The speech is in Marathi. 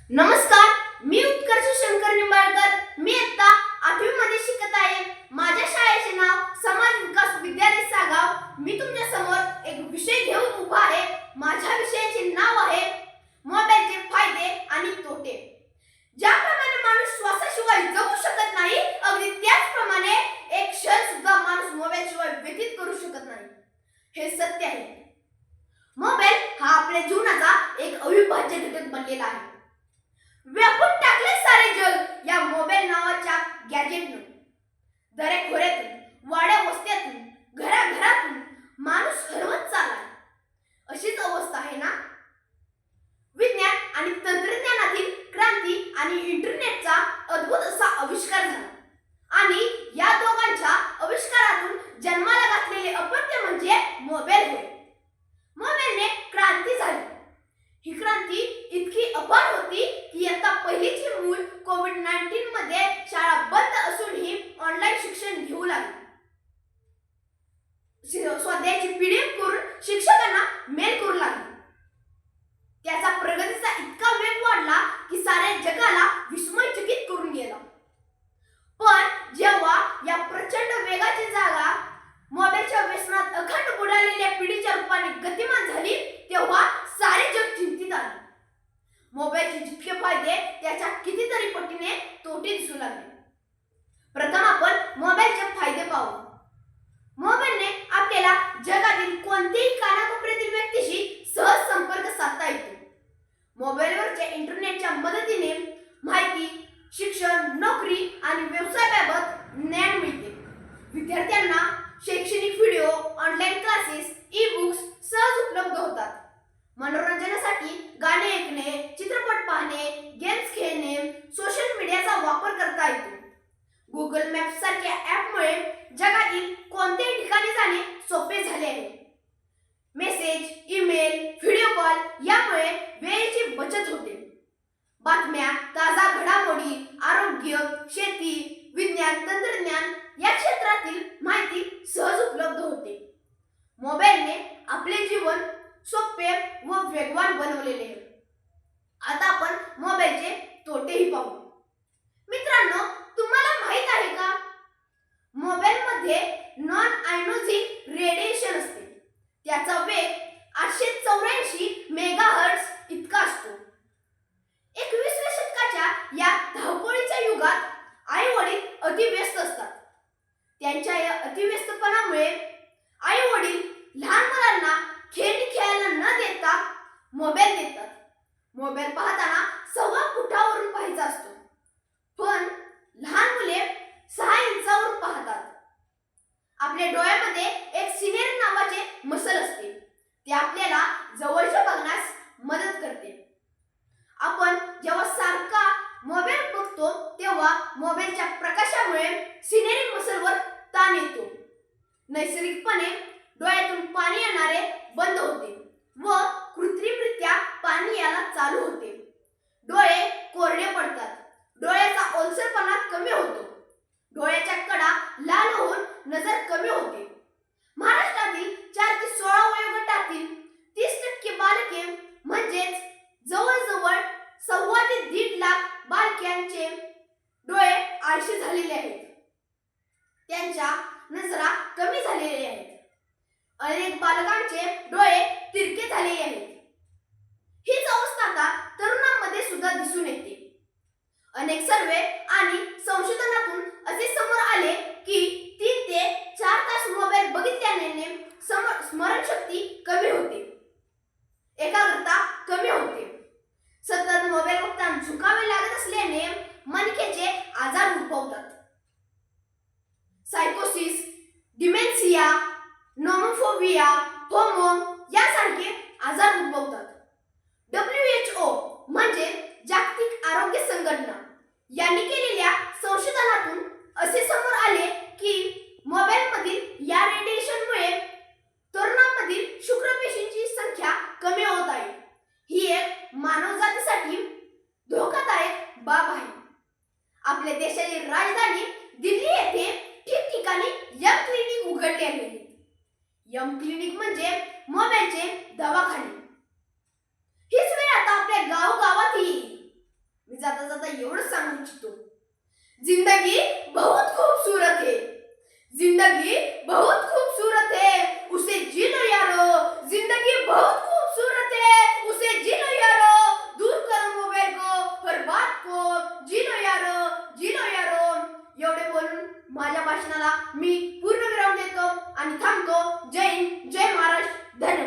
नमस्कार, मी उत्कर्ष शंकर निंबाळकर. मी आता 8वी मध्ये शिकत आहे. माझ्या शाळेचे नाव समाज विकास विद्यालय सागाव. मी तुमच्या समोर एक विषय घेऊन उभा आहे. माझ्या विषयाचे नाव आहे मोबाईलचे फायदे आणि तोटे. ज्याप्रमाणे माणूस श्वासाशिवाय जगू शकत नाही, अगदी त्याचप्रमाणे एक क्षण सुद्धा माणूस मोबाईलशिवाय व्यतीत करू शकत नाही. हे सत्य आहे. मोबाईल हा आपल्या जीवनाचा एक अविभाज्य घटक बनलेला आहे. व्यापून टाकले सारे जग या मोबाईल नावाच्या गॅजेटनं. दरेखोऱ्यातून, वाड्या वस्त्यातून, घराघरातून माणूस हरवत चाललाय. अशीच अवस्था आहे ना? विज्ञान आणि तंत्रज्ञानातील क्रांती आणि इंटरनेटचा अद्भुत असा आविष्कार झाला. आणि या दोघांच्या आविष्कारातून जन्माला घातलेले अपत्य म्हणजे मोबाईल होय. मोबाईलने क्रांती झाली. ही क्रांती इतकी अपार होती की इयत्ता पहिलीची मूल कोविड-19 मध्ये शाळा बंद असूनही ऑनलाईन शिक्षण घेऊ लागली. स्वाध्यायाची पीडीएफ करून शिक्षकांना मेल करू लागली. त्याचा प्रगतीचा इतका वेग वाढला की साऱ्या जगाला विस्मयचकित करून गेला. पण जेव्हा या प्रचंड वेगाची जागा मोबाईलच्या व्यसनात अखंड बुडालेल्या पिढीच्या रूपाने गतिमान झाली, तेव्हा सारे जग चिंतित आले. मोबाईलचे जितके फायदे त्याच्या कितीतरी पटीने तोटे दिसू लागले. प्रथम आपण मोबाईलचे फायदे पाहू. मोबाईलने आपल्याला जगातील कोणत्याही कानाकोपऱ्यातील व्यक्तीशी सहज संपर्क साधता येतो. मोबाईलवरच्या इंटरनेटच्या मदतीने माहिती, शिक्षण, नोकरी आणि व्यवसायाबाबत ज्ञान मिळते. विद्यार्थ्यांना शैक्षणिक व्हिडिओ, ऑनलाईन क्लासेस, ई-बुक्स सहज उपलब्ध होतात. मनोरंजनासाठी गाणे ऐकणे, चित्रपट पाहणे, गेम्स खेळणे, सोशल मीडियाचा वापर करता येतो. गुगल मॅप्स सारख्या ॲपमुळे जगातील कोणत्याही ठिकाणी जाणे सोपे झाले आहे. मेसेज, ईमेल, व्हिडिओ कॉल यामुळे वेळेची बचत होते. बातम्या, ताजा घडामोडी, आरोग्य, शेती, विज्ञान, तंत्रज्ञान या क्षेत्रातील माहिती सहज उपलब्ध होते. मोबाईलने आपले जीवन सोपे व वेगवान बनवलेले आहे. आता आपण मोबाईलचे तोटेही पाहू. मित्रांनो, तुम्हाला माहित आहे का? मोबाईलमध्ये नॉन आयनोझिक रेडिएशन असते. त्याचा वेग 884 मेगाहर्ट्झ इतका असतो. 21व्या शतकाच्या या धावपळीच्या युगात आई वडील अतिव्यस्त असतात. त्यांच्या या अतिव्यस्तपणामुळे आई वडील लहान मुलांना खेळ खेळायला न देता मोबाईल देतात. मोबाईल पाहताना 1.25 फुटावरून पाहायचा असतो, पण लहान मुले 6 इंचावरून पाहतात. आपल्या डोळ्यामध्ये एक सिनेरी नावाचे मसल असते. ते आपल्याला जवळचे बघण्यास मदत करते. आपण जेव्हा सारखा मोबाईल बघतो तेव्हा मोबाईलच्या प्रकाशामुळे सिनेरी मसलवर ताण येतो. नैसर्गिकपणे डोळ्यातून पाणी येणारे बंद होते व कृत्रिमरित्या पाणी यायला चालू होते. डोळे कोरडे पडतात. डोळ्याचा ओलसरपणा कमी होतो. डोळ्याच्या कडा लाल होऊन नजर कमी होते. महाराष्ट्रातील 4 ते 16 वयोगटातील 30% बालके म्हणजेच जवळजवळ 1.25 ते 1.5 लाख बालकांचे डोळे आळशी झालेले आहेत. त्यांच्या नजरा कमी झालेल्या आहेत. अनेक बालकांचे डोळे तिरके झालेले आहेत. हीच अवस्था आता तरुणांमध्ये सुद्धा दिसून येते. अनेक सर्वे आणि संशोधनातून असे समोर आले की 3 ते 4 तास मोबाईल बघितल्याने स्मरणशक्ती कमी होते, एकाग्रता कमी होते. सतत मोबाईल बघताना झुकावे लागत असल्याने मणक्याचे आजार उद्भवतात. सायकोसिस, डिमेन्शिया, नोमोफोबिया, होमो यासारखे आजार उद्भवतात. WHO म्हणजे जागतिक आरोग्य संघटना यांनी केलेल्या संशोधनातून असे समोर आले की मोबाईलमधील या रेडिएशनमुळे तरुणांमधील शुक्रपेशींची संख्या कमी होत आहे. ही एक मानवजातीसाठी धोकादायक बाब आहे. आपल्या देशाची राजधानी दिल्ली येथे ठिकठिकाणी यम क्लिनिक उघडले आहेत. यम क्लिनिक म्हणजे मोबाईलचे दवाखाने. हीच वेळ आता आपल्या गावगावातही आता एवढं सांगू इच्छितो, जिंदगी बहुत खूबसूरत है, जिंदगी बहुत खूबसूरत है, उसे जी लो यारो, जिंदगी बहुत खूबसूरत है, उसे जी लो यारो, दूर करो मोबाईल को, हर बात को, जी लो यारो, जी लो यारो. एवढे बोलून माझ्या भाषणाला मी पूर्ण विराम देतो आणि थांबतो. जय हिंद, जय महाराष्ट्र, धन्यवाद.